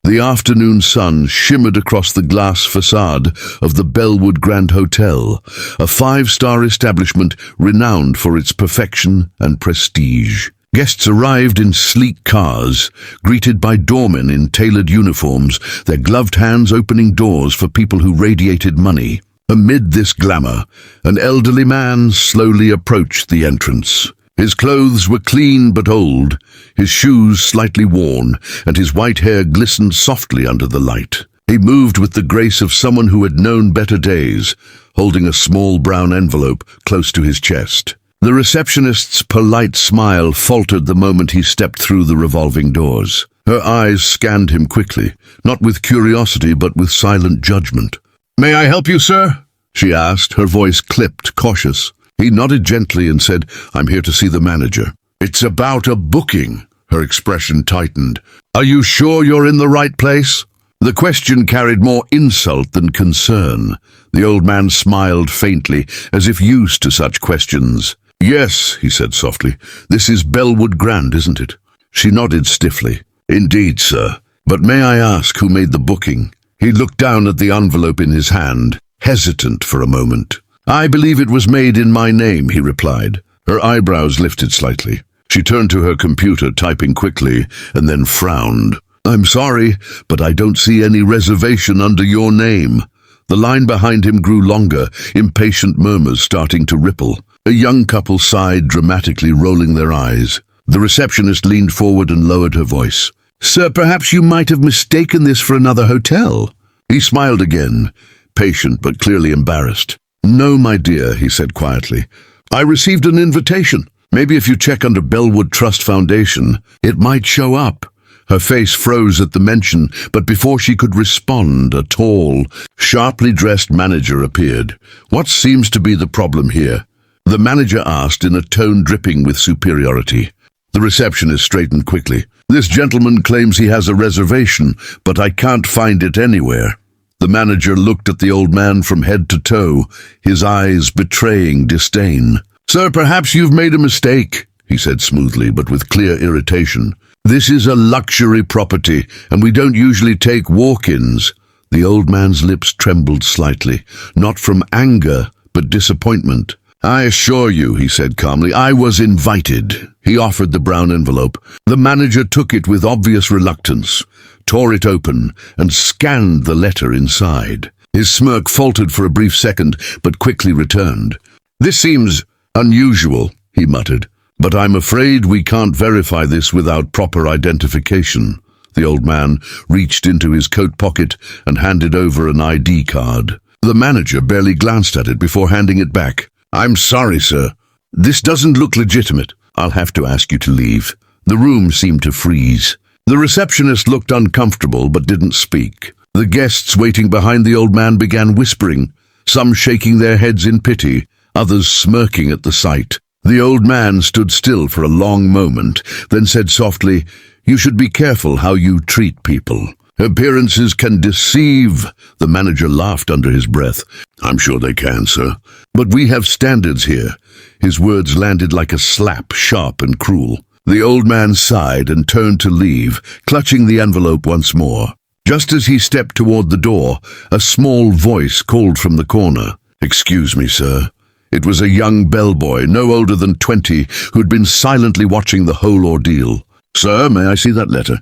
The afternoon sun shimmered across the glass facade of the Bellwood Grand Hotel, a five-star establishment renowned for its perfection and prestige. Guests arrived in sleek cars, greeted by doormen in tailored uniforms, their gloved hands opening doors for people who radiated money. Amid this glamour, an elderly man slowly approached the entrance. His clothes were clean but old, his shoes slightly worn, and his white hair glistened softly under the light. He moved with the grace of someone who had known better days, holding a small brown envelope close to his chest. The receptionist's polite smile faltered the moment he stepped through the revolving doors. Her eyes scanned him quickly, not with curiosity but with silent judgment. "May I help you, sir?" she asked, her voice clipped, cautious. He nodded gently and said, "I'm here to see the manager." "It's about a booking." Her expression tightened. "Are you sure you're in the right place?" The question carried more insult than concern. The old man smiled faintly, as if used to such questions. "Yes," he said softly. "This is Bellwood Grand, isn't it?" She nodded stiffly. "Indeed, sir. But may I ask who made the booking?" He looked down at the envelope in his hand, hesitant for a moment. "I believe it was made in my name," he replied. Her eyebrows lifted slightly. She turned to her computer, typing quickly, and then frowned. "I'm sorry, but I don't see any reservation under your name." The line behind him grew longer, impatient murmurs starting to ripple. A young couple sighed dramatically, rolling their eyes. The receptionist leaned forward and lowered her voice. "Sir, perhaps you might have mistaken this for another hotel." He smiled again, patient but clearly embarrassed. "No, my dear," he said quietly. "I received an invitation. Maybe if you check under Bellwood Trust Foundation, it might show up." Her face froze at the mention, but before she could respond, a tall, sharply dressed manager appeared. "What seems to be the problem here?" the manager asked in a tone dripping with superiority. The receptionist straightened quickly. "This gentleman claims he has a reservation, but I can't find it anywhere." The manager looked at the old man from head to toe, his eyes betraying disdain. "Sir, perhaps you've made a mistake," he said smoothly, but with clear irritation. "This is a luxury property, and we don't usually take walk-ins." The old man's lips trembled slightly, not from anger, but disappointment. "I assure you," he said calmly, "I was invited." He offered the brown envelope. The manager took it with obvious reluctance, tore it open, and scanned the letter inside. His smirk faltered for a brief second, but quickly returned. "This seems unusual," he muttered, "but I'm afraid we can't verify this without proper identification." The old man reached into his coat pocket and handed over an ID card. The manager barely glanced at it before handing it back. "I'm sorry, sir. This doesn't look legitimate. I'll have to ask you to leave." The room seemed to freeze. The receptionist looked uncomfortable but didn't speak. The guests waiting behind the old man began whispering, some shaking their heads in pity, others smirking at the sight. The old man stood still for a long moment, then said softly, "You should be careful how you treat people. Appearances can deceive." The manager laughed under his breath. "I'm sure they can, sir. But we have standards here." His words landed like a slap, sharp and cruel. The old man sighed and turned to leave, clutching the envelope once more. Just as he stepped toward the door, a small voice called from the corner. "Excuse me, sir." It was a young bellboy, no older than 20, who'd been silently watching the whole ordeal. "Sir, may I see that letter?"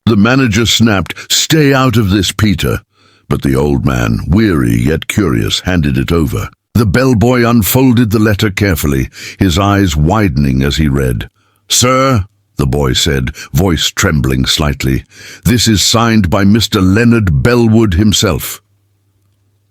The manager snapped, "Stay out of this, Peter." But the old man, weary yet curious, handed it over. The bellboy unfolded the letter carefully, his eyes widening as he read. "Sir," the boy said, voice trembling slightly, "this is signed by Mr. Leonard Bellwood himself."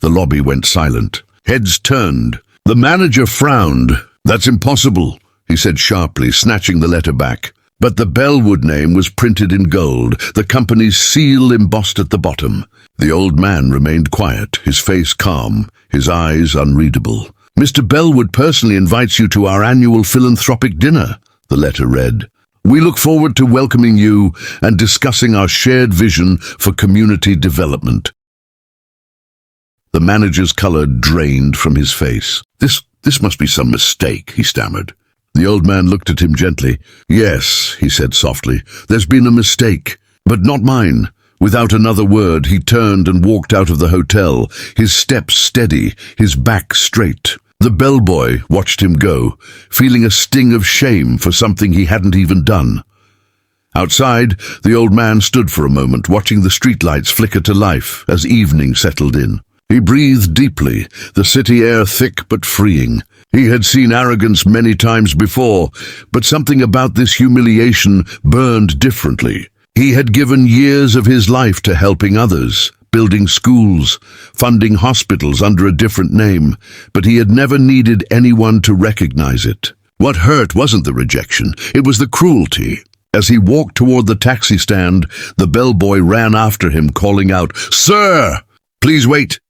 The lobby went silent. Heads turned. The manager frowned. "That's impossible," he said sharply, snatching the letter back. But the Bellwood name was printed in gold, the company's seal embossed at the bottom. The old man remained quiet, his face calm, his eyes unreadable. "Mr. Bellwood personally invites you to our annual philanthropic dinner," the letter read. "We look forward to welcoming you and discussing our shared vision for community development." The manager's color drained from his face. This must be some mistake," he stammered. The old man looked at him gently. "Yes," he said softly, "there's been a mistake, but not mine. Without another word, he turned and walked out of the hotel, his steps steady, his back straight. The bellboy watched him go, feeling a sting of shame for something he hadn't even done. Outside, the old man stood for a moment, watching the streetlights flicker to life as evening settled in. He breathed deeply, the city air thick but freeing. He had seen arrogance many times before, but something about this humiliation burned differently. He had given years of his life to helping others, building schools, funding hospitals under a different name, but he had never needed anyone to recognize it. What hurt wasn't the rejection, it was the cruelty. As he walked toward the taxi stand, the bellboy ran after him, calling out, "Sir! Please wait!"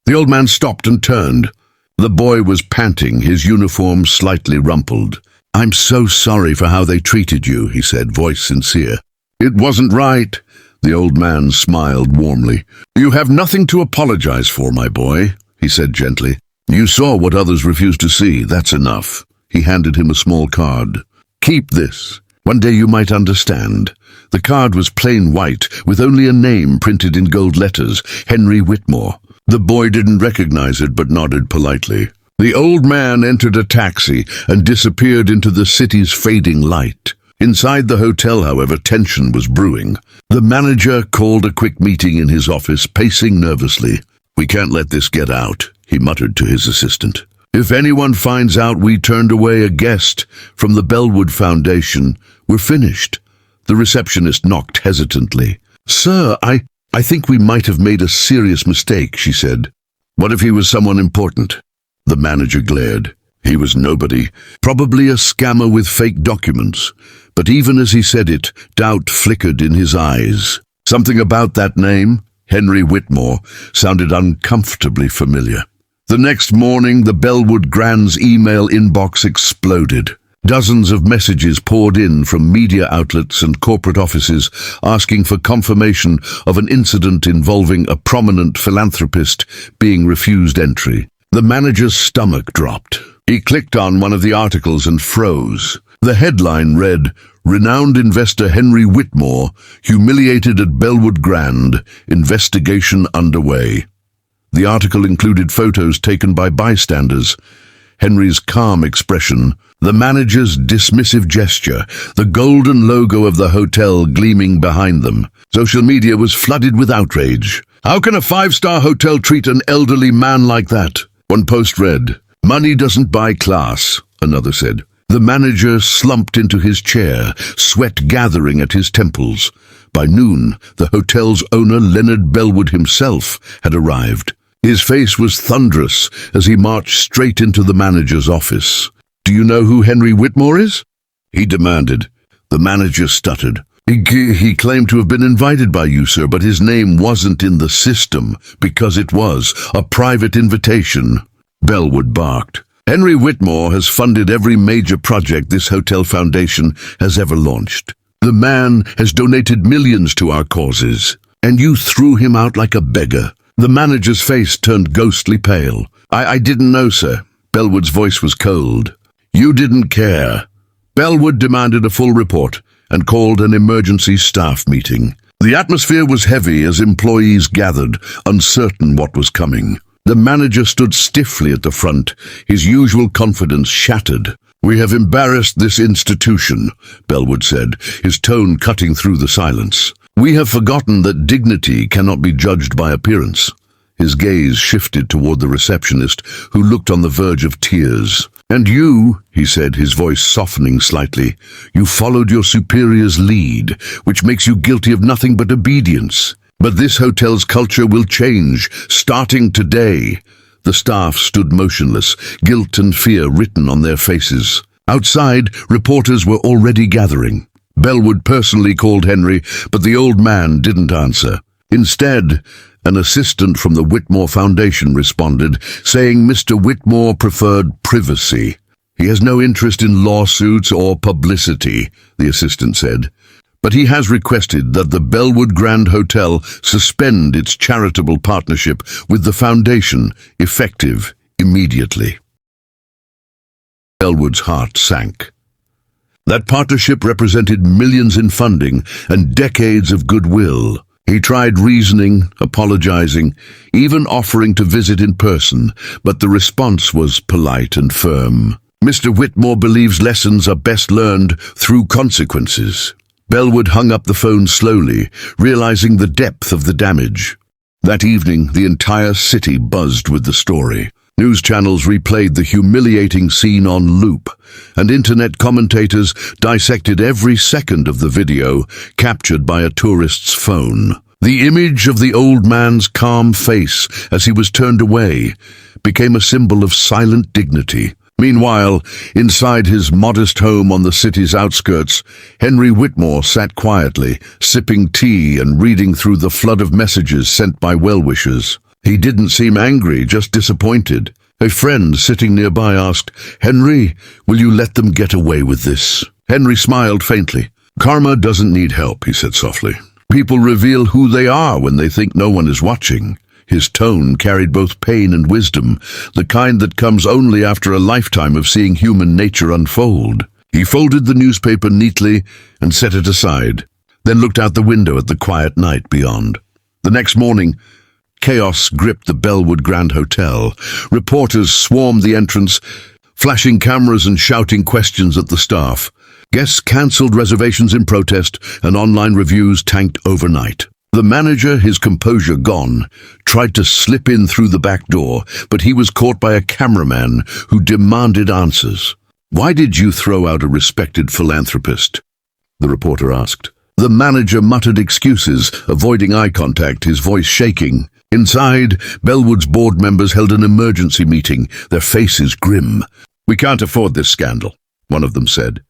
The old man stopped and turned. The boy was panting, his uniform slightly rumpled. "I'm so sorry for how they treated you," he said, voice sincere. "It wasn't right." The old man smiled warmly. "You have nothing to apologize for, my boy," he said gently. "You saw what others refused to see. That's enough." He handed him a small card. "Keep this. One day you might understand." The card was plain white, with only a name printed in gold letters, Henry Whitmore. The boy didn't recognize it, but nodded politely. The old man entered a taxi and disappeared into the city's fading light. Inside the hotel, however, tension was brewing. The manager called a quick meeting in his office, pacing nervously. "We can't let this get out," he muttered to his assistant. "If anyone finds out we turned away a guest from the Bellwood Foundation, we're finished." The receptionist knocked hesitantly. "Sir, I think we might have made a serious mistake," she said. "What if he was someone important?" The manager glared. He was nobody, probably a scammer with fake documents. But even as he said it, doubt flickered in his eyes. Something about that name, Henry Whitmore, sounded uncomfortably familiar. The next morning, the Bellwood Grand's email inbox exploded. Dozens of messages poured in from media outlets and corporate offices asking for confirmation of an incident involving a prominent philanthropist being refused entry. The manager's stomach dropped. He clicked on one of the articles and froze. The headline read, "Renowned investor Henry Whitmore, humiliated at Bellwood Grand, investigation underway." The article included photos taken by bystanders, Henry's calm expression, the manager's dismissive gesture, the golden logo of the hotel gleaming behind them. Social media was flooded with outrage. "How can a five-star hotel treat an elderly man like that?" One post read, "Money doesn't buy class," another said. The manager slumped into his chair, sweat gathering at his temples. By noon, the hotel's owner, Leonard Bellwood himself, had arrived. His face was thunderous as he marched straight into the manager's office. "Do you know who Henry Whitmore is?" he demanded. The manager stuttered. He claimed to have been invited by you, sir, but his name wasn't in the system because it was a private invitation." Bellwood barked. "Henry Whitmore has funded every major project this hotel foundation has ever launched. The man has donated millions to our causes, and you threw him out like a beggar." The manager's face turned ghostly pale. I didn't know, sir." Bellwood's voice was cold. "You didn't care." Bellwood demanded a full report and called an emergency staff meeting. The atmosphere was heavy as employees gathered, uncertain what was coming. The manager stood stiffly at the front, his usual confidence shattered. "We have embarrassed this institution," Bellwood said, his tone cutting through the silence. "We have forgotten that dignity cannot be judged by appearance." His gaze shifted toward the receptionist, who looked on the verge of tears. "And you," he said, his voice softening slightly, "you followed your superior's lead, which makes you guilty of nothing but obedience. But this hotel's culture will change, starting today." The staff stood motionless, guilt and fear written on their faces. Outside, reporters were already gathering. Bellwood personally called Henry, but the old man didn't answer. Instead, an assistant from the Whitmore Foundation responded, saying Mr. Whitmore preferred privacy. "He has no interest in lawsuits or publicity," the assistant said. "But he has requested that the Bellwood Grand Hotel suspend its charitable partnership with the foundation, effective immediately." Bellwood's heart sank. That partnership represented millions in funding and decades of goodwill. He tried reasoning, apologizing, even offering to visit in person, but the response was polite and firm. Mr. Whitmore believes lessons are best learned through consequences. Bellwood hung up the phone slowly, realizing the depth of the damage. That evening, the entire city buzzed with the story. News channels replayed the humiliating scene on loop, and internet commentators dissected every second of the video captured by a tourist's phone. The image of the old man's calm face as he was turned away became a symbol of silent dignity. Meanwhile, inside his modest home on the city's outskirts, Henry Whitmore sat quietly, sipping tea and reading through the flood of messages sent by well-wishers. He didn't seem angry, just disappointed. A friend sitting nearby asked, "Henry, will you let them get away with this?" Henry smiled faintly. "Karma doesn't need help," he said softly. "People reveal who they are when they think no one is watching." His tone carried both pain and wisdom, the kind that comes only after a lifetime of seeing human nature unfold. He folded the newspaper neatly and set it aside, then looked out the window at the quiet night beyond. The next morning, chaos gripped the Bellwood Grand Hotel. Reporters swarmed the entrance, flashing cameras and shouting questions at the staff. Guests cancelled reservations in protest, and online reviews tanked overnight. The manager, his composure gone, tried to slip in through the back door, but he was caught by a cameraman who demanded answers. "Why did you throw out a respected philanthropist?" the reporter asked. The manager muttered excuses, avoiding eye contact, his voice shaking. Inside, Bellwood's board members held an emergency meeting, their faces grim. "We can't afford this scandal," one of them said.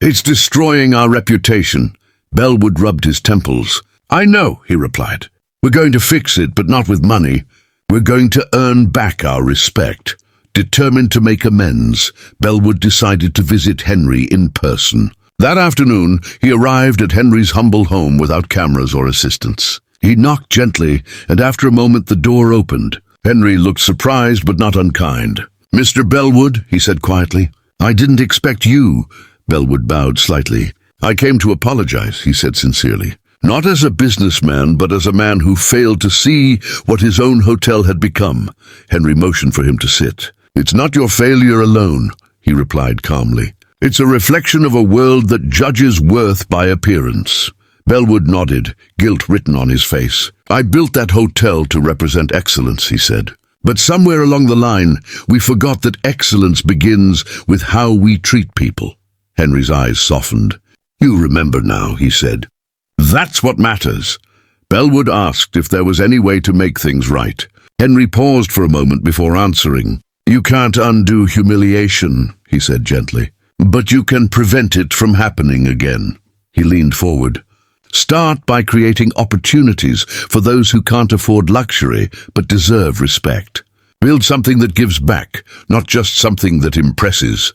"It's destroying our reputation." Bellwood rubbed his temples. "I know," he replied. "We're going to fix it, but not with money. We're going to earn back our respect." Determined to make amends, Bellwood decided to visit Henry in person. That afternoon, he arrived at Henry's humble home without cameras or assistants. He knocked gently, and after a moment the door opened. Henry looked surprised but not unkind. "Mr. Bellwood," he said quietly. "I didn't expect you." Bellwood bowed slightly. "I came to apologize," he said sincerely. "Not as a businessman, but as a man who failed to see what his own hotel had become." Henry motioned for him to sit. "It's not your failure alone," he replied calmly. "It's a reflection of a world that judges worth by appearance." Bellwood nodded, guilt written on his face. "I built that hotel to represent excellence," he said. "But somewhere along the line, we forgot that excellence begins with how we treat people." Henry's eyes softened. "You remember now," he said. "That's what matters." Bellwood asked if there was any way to make things right. Henry paused for a moment before answering. "You can't undo humiliation," he said gently, "but you can prevent it from happening again." He leaned forward. "Start by creating opportunities for those who can't afford luxury but deserve respect. Build something that gives back, not just something that impresses."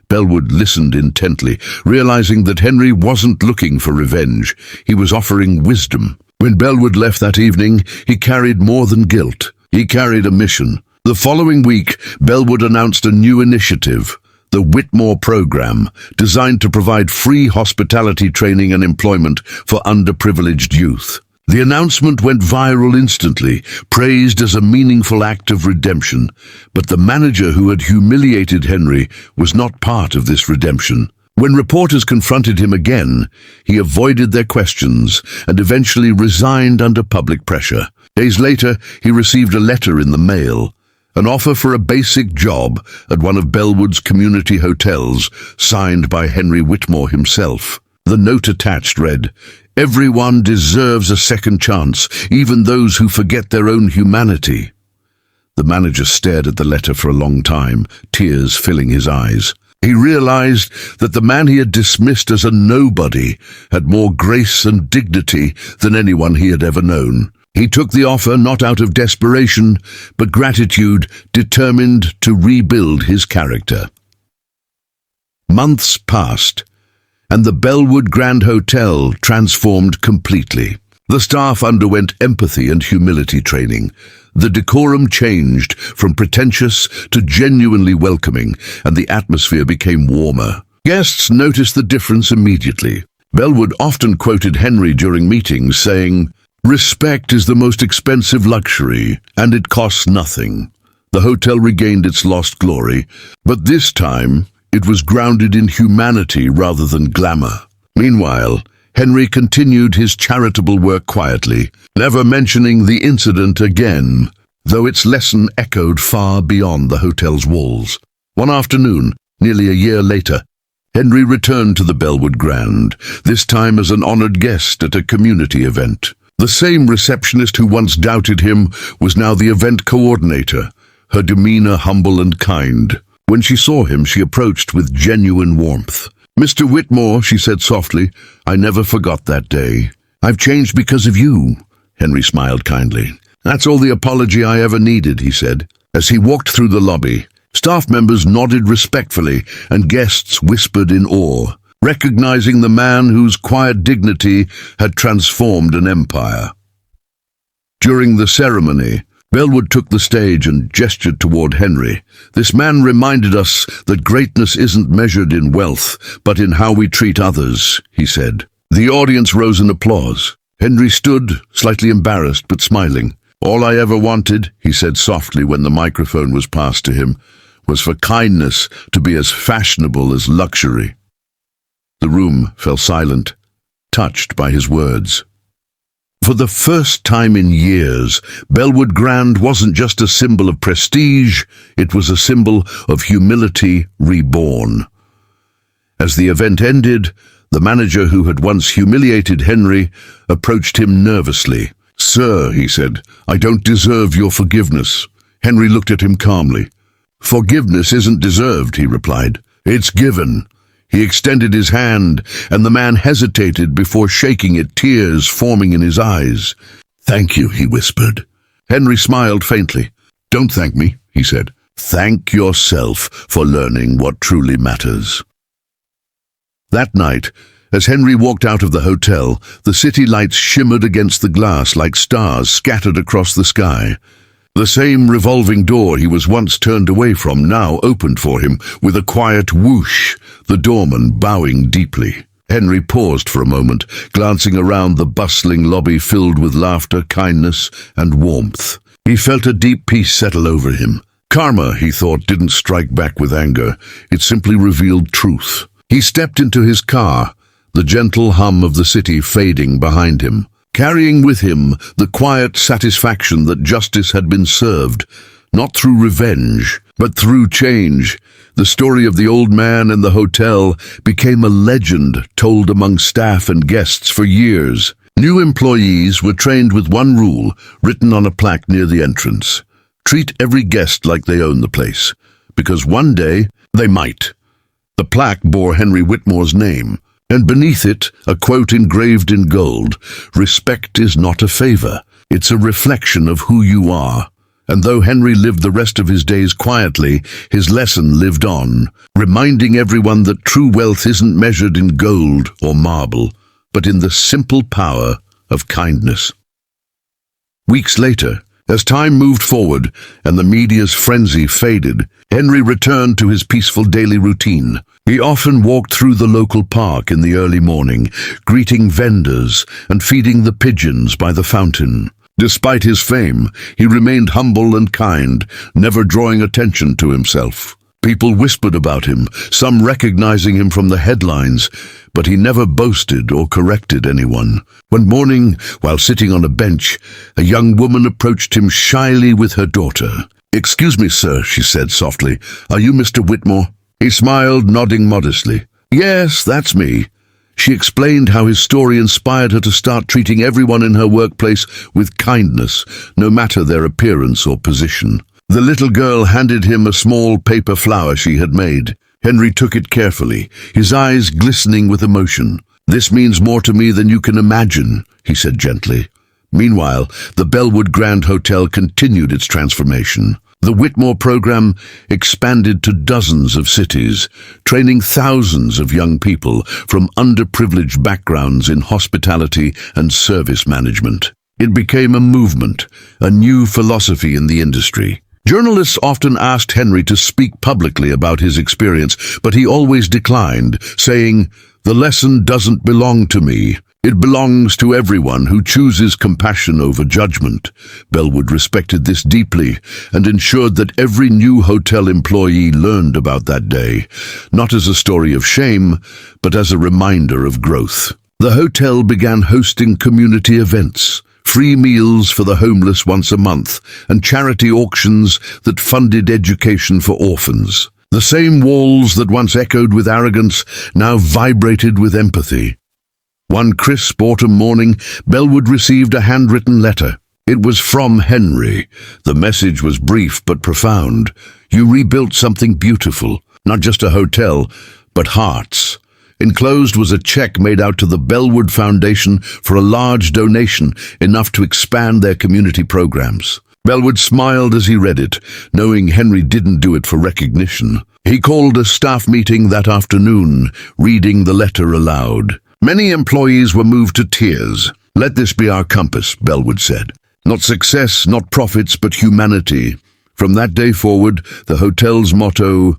Bellwood listened intently, realizing that Henry wasn't looking for revenge. He was offering wisdom. When Bellwood left that evening, he carried more than guilt. He carried a mission. The following week, Bellwood announced a new initiative, the Whitmore Program, designed to provide free hospitality training and employment for underprivileged youth. The announcement went viral instantly, praised as a meaningful act of redemption, but the manager who had humiliated Henry was not part of this redemption. When reporters confronted him again, he avoided their questions and eventually resigned under public pressure. Days later, he received a letter in the mail, an offer for a basic job at one of Bellwood's community hotels, signed by Henry Whitmore himself. The note attached read, "Everyone deserves a second chance, even those who forget their own humanity." The manager stared at the letter for a long time, tears filling his eyes. He realized that the man he had dismissed as a nobody had more grace and dignity than anyone he had ever known. He took the offer not out of desperation, but gratitude, determined to rebuild his character. Months passed, and the Bellwood Grand Hotel transformed completely. The staff underwent empathy and humility training. The decorum changed from pretentious to genuinely welcoming, and the atmosphere became warmer. Guests noticed the difference immediately. Bellwood often quoted Henry during meetings, saying, Respect is the most expensive luxury, and it costs nothing. The hotel regained its lost glory, but this time it was grounded in humanity rather than glamour. Meanwhile, Henry continued his charitable work quietly, never mentioning the incident again, though its lesson echoed far beyond the hotel's walls. One afternoon, nearly a year later, Henry returned to the Bellwood Grand, this time as an honored guest at a community event. The same receptionist who once doubted him was now the event coordinator, her demeanor humble and kind. When she saw him, she approached with genuine warmth. "Mr. Whitmore," she said softly, "I never forgot that day. I've changed because of you." Henry smiled kindly. "That's all the apology I ever needed," he said. As he walked through the lobby, staff members nodded respectfully and guests whispered in awe, recognizing the man whose quiet dignity had transformed an empire. During the ceremony, Bellwood took the stage and gestured toward Henry. "This man reminded us that greatness isn't measured in wealth, but in how we treat others," he said. The audience rose in applause. Henry stood, slightly embarrassed but smiling. "All I ever wanted," he said softly when the microphone was passed to him, "was for kindness to be as fashionable as luxury." The room fell silent, touched by his words. For the first time in years, Bellwood Grand wasn't just a symbol of prestige, it was a symbol of humility reborn. As the event ended, the manager who had once humiliated Henry approached him nervously. "Sir," he said, "I don't deserve your forgiveness." Henry looked at him calmly. "Forgiveness isn't deserved," he replied. "It's given." He extended his hand, and the man hesitated before shaking it, tears forming in his eyes. "Thank you," he whispered. Henry smiled faintly. "Don't thank me," he said. "Thank yourself for learning what truly matters." That night, as Henry walked out of the hotel, the city lights shimmered against the glass like stars scattered across the sky. The same revolving door he was once turned away from now opened for him with a quiet whoosh, the doorman bowing deeply. Henry paused for a moment, glancing around the bustling lobby filled with laughter, kindness, and warmth. He felt a deep peace settle over him. Karma, he thought, didn't strike back with anger. It simply revealed truth. He stepped into his car, the gentle hum of the city fading behind him, carrying with him the quiet satisfaction that justice had been served, not through revenge, but through change. The story of the old man and the hotel became a legend told among staff and guests for years. New employees were trained with one rule, written on a plaque near the entrance. Treat every guest like they own the place, because one day they might. The plaque bore Henry Whitmore's name, and beneath it a quote engraved in gold: "Respect is not a favor, it's a reflection of who you are." And though Henry lived the rest of his days quietly, his lesson lived on, reminding everyone that true wealth isn't measured in gold or marble, but in the simple power of kindness. Weeks later, as time moved forward and the media's frenzy faded, Henry returned to his peaceful daily routine. He often walked through the local park in the early morning, greeting vendors and feeding the pigeons by the fountain. Despite his fame, he remained humble and kind, never drawing attention to himself. People whispered about him, some recognizing him from the headlines, but he never boasted or corrected anyone. One morning, while sitting on a bench, a young woman approached him shyly with her daughter. "Excuse me, sir," she said softly, "are you Mr. Whitmore?" He smiled, nodding modestly. "Yes, that's me." She explained how his story inspired her to start treating everyone in her workplace with kindness, no matter their appearance or position. The little girl handed him a small paper flower she had made. Henry took it carefully, his eyes glistening with emotion. "This means more to me than you can imagine," he said gently. Meanwhile, the Bellwood Grand Hotel continued its transformation. The Whitmore program expanded to dozens of cities, training thousands of young people from underprivileged backgrounds in hospitality and service management. It became a movement, a new philosophy in the industry. Journalists often asked Henry to speak publicly about his experience, but he always declined, saying, "The lesson doesn't belong to me." It belongs to everyone who chooses compassion over judgment. Bellwood respected this deeply and ensured that every new hotel employee learned about that day, not as a story of shame, but as a reminder of growth. The hotel began hosting community events, free meals for the homeless once a month, and charity auctions that funded education for orphans. The same walls that once echoed with arrogance now vibrated with empathy. One crisp autumn morning, Bellwood received a handwritten letter. It was from Henry. The message was brief but profound. You rebuilt something beautiful, not just a hotel, but hearts. Enclosed was a check made out to the Bellwood Foundation for a large donation, enough to expand their community programs. Bellwood smiled as he read it, knowing Henry didn't do it for recognition. He called a staff meeting that afternoon, reading the letter aloud. Many employees were moved to tears. Let this be our compass, Bellwood said. Not success, not profits, but humanity. From that day forward, the hotel's motto,